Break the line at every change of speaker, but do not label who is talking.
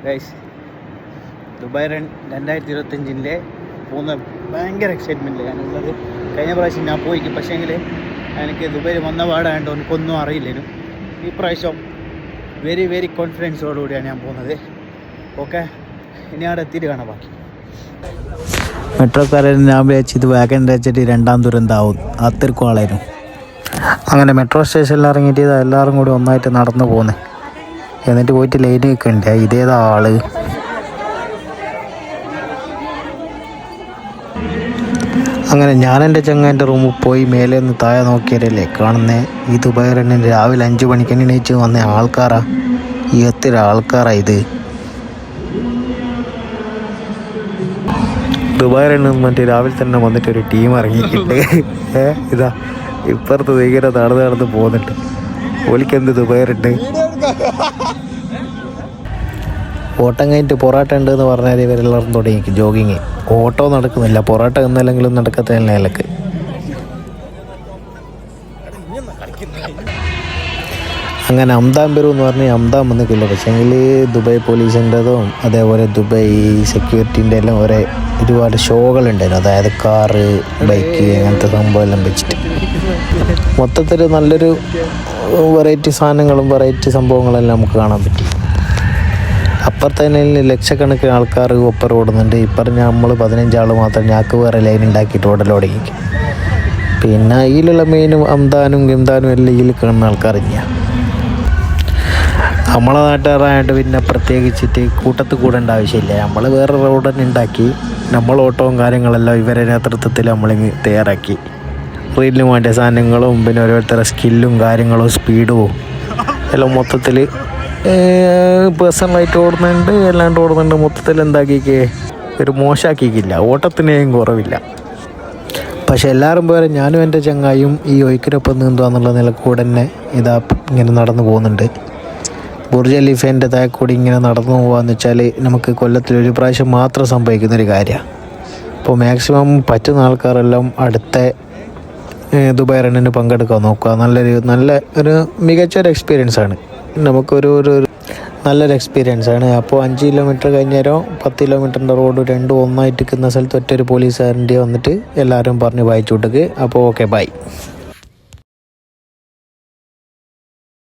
Guys Dubai run 2025 പോകുന്ന ഭയങ്കര excitement ഞാനുള്ളത്. കഴിഞ്ഞ പ്രാവശ്യം ഞാൻ പോയിക്കും, പക്ഷേ എങ്കിൽ എനിക്ക് ദുബായിൽ വന്ന പാടായതുകൊണ്ട് എനിക്കൊന്നും അറിയില്ലേനും. ഈ പ്രാവശ്യം വെരി വെരി കോൺഫിഡൻസോടുകൂടിയാണ് ഞാൻ പോകുന്നത്. ഓക്കെ, ഇനി അവിടെ എത്തിയിട്ട് കാണാം ബാക്കി. മെട്രോക്കാരൻ ഞാൻ വിചാരിച്ച് ഇത് വാഗൻ വെച്ചിട്ട് രണ്ടാം ദുരന്തമാവും, അത്രക്കും ആളായിരുന്നു. അങ്ങനെ മെട്രോ സ്റ്റേഷനിൽ ഇറങ്ങിയിട്ട് എല്ലാവരും കൂടി ഒന്നായിട്ട് നടന്നു പോകുന്നത്. എന്നിട്ട് പോയിട്ട് ലൈൻ നിൽക്കണ്ടേ, ഇതേതാ ആള്. അങ്ങനെ ഞാൻ എൻ്റെ ചങ്ങാൻ്റെ റൂമിൽ പോയി മേലെ നിന്ന് താഴെ നോക്കിയാലല്ലേ കാണുന്നത് ഈ ദുബായ് റണ്ണിന് രാവിലെ 5 മണിക്ക് എണീച്ച് വന്ന ആൾക്കാരാ. ഈ എത്ര ആൾക്കാരാ ഇത്. ദുബായ് റണ്ണിൽ മറ്റേ രാവിലെ തന്നെ വന്നിട്ട് ഒരു ടീം ഇറങ്ങിയിട്ടുണ്ട്. ഇതാ ഇപ്പുറത്ത് ഭയങ്കര നടന്ന് പോകുന്നുണ്ട്. ഓലിക്കെന്ത് ദുബായ് റണ്ണ്. ഓട്ടം കഴിഞ്ഞിട്ട് പൊറോട്ട ഉണ്ടെന്ന് പറഞ്ഞാൽ ഇവരെല്ലാവരും തുടങ്ങി ജോഗിങ്. ഓട്ടോ നടക്കുന്നില്ല, പൊറോട്ട എന്നല്ലെങ്കിലും നടക്കത്തില്ല നിലക്ക്. അങ്ങനെ അംദാം വരും എന്ന് പറഞ്ഞ് അംദാം വന്നിട്ടില്ല. പക്ഷേങ്കിൽ ദുബായ് പോലീസിൻ്റെതും അതേപോലെ ദുബായ് സെക്യൂരിറ്റീൻ്റെ എല്ലാം ഒരുപാട് ഷോകളുണ്ടായിരുന്നു. അതായത് കാറ്, ബൈക്ക്, അങ്ങനത്തെ സംഭവം എല്ലാം വെച്ചിട്ട് മൊത്തത്തിൽ നല്ലൊരു വെറൈറ്റി സാധനങ്ങളും വെറൈറ്റി സംഭവങ്ങളെല്ലാം നമുക്ക് കാണാൻ പറ്റി. അപ്പുറത്തന്നെ ലക്ഷക്കണക്കിന് ആൾക്കാർ ഒപ്പർ ഓടുന്നുണ്ട്. ഇപ്പുറം നമ്മൾ 15 ആൾ മാത്രം ഞങ്ങൾക്ക് വേറെ ലൈൻ ഉണ്ടാക്കിയിട്ട് ഓടൽ തുടങ്ങി. പിന്നെ ഇതിലുള്ള മെയിനും അംദാനും ഗിംദാനും എല്ലാം ഇതിൽ കാണുന്ന ആൾക്കാർ തന്നെയാണ്. നമ്മളെ നാട്ടുകാരായിട്ട് പിന്നെ പ്രത്യേകിച്ചിട്ട് കൂട്ടത്തിൽ കൂടേണ്ട ആവശ്യമില്ല. നമ്മൾ വേറെ റോഡ് തന്നെ ഉണ്ടാക്കി, നമ്മൾ ഓട്ടവും കാര്യങ്ങളെല്ലാം ഇവരെ നേതൃത്വത്തിൽ നമ്മളിങ്ങ് തയ്യാറാക്കി. റീലിന് വേണ്ടിയ സാധനങ്ങളും പിന്നെ ഓരോരുത്തരുടെ സ്കില്ലും കാര്യങ്ങളും സ്പീഡും എല്ലാം മൊത്തത്തിൽ പേഴ്സണലായിട്ട് ഓടുന്നുണ്ട്, അല്ലാണ്ട് ഓടുന്നുണ്ട്. മൊത്തത്തിൽ എന്താക്കിക്കേ ഒരു മോശമാക്കിക്കില്ല, ഓട്ടത്തിനേയും കുറവില്ല. പക്ഷെ എല്ലാവരും പോലെ ഞാനും എൻ്റെ ചങ്ങായും ഈ ഒഴുക്കിനൊപ്പം നീന്തുക നിലക്കൂടെ തന്നെ ഇതാ ഇങ്ങനെ നടന്നു പോകുന്നുണ്ട്. ബുർജ് ഖലീഫേൻ്റെ താഴെക്കൂടി ഇങ്ങനെ നടന്നു പോകാമെന്ന് വെച്ചാൽ നമുക്ക് കൊല്ലത്തിൽ ഒരു പ്രാവശ്യം മാത്രം സംഭവിക്കുന്നൊരു കാര്യമാണ്. അപ്പോൾ മാക്സിമം പറ്റുന്ന ആൾക്കാരെല്ലാം അടുത്ത ദുബായ് റണ്ണിന് പങ്കെടുക്കാൻ നോക്കുക. നല്ല ഒരു മികച്ചൊരു എക്സ്പീരിയൻസാണ്, നമുക്കൊരു നല്ലൊരു എക്സ്പീരിയൻസാണ്. അപ്പോൾ 5 കിലോമീറ്റർ കഴിഞ്ഞേരോ 10 കിലോമീറ്ററിൻ്റെ റോഡ് രണ്ടും ഒന്നായിട്ട് നിൽക്കുന്ന സ്ഥലത്ത് ഒറ്റൊരു പോലീസുകാരൻ്റെ വന്നിട്ട് എല്ലാവരും പറഞ്ഞ് വായിച്ചു വിട്ടേക്ക്. അപ്പോൾ ഓക്കെ, ബൈ.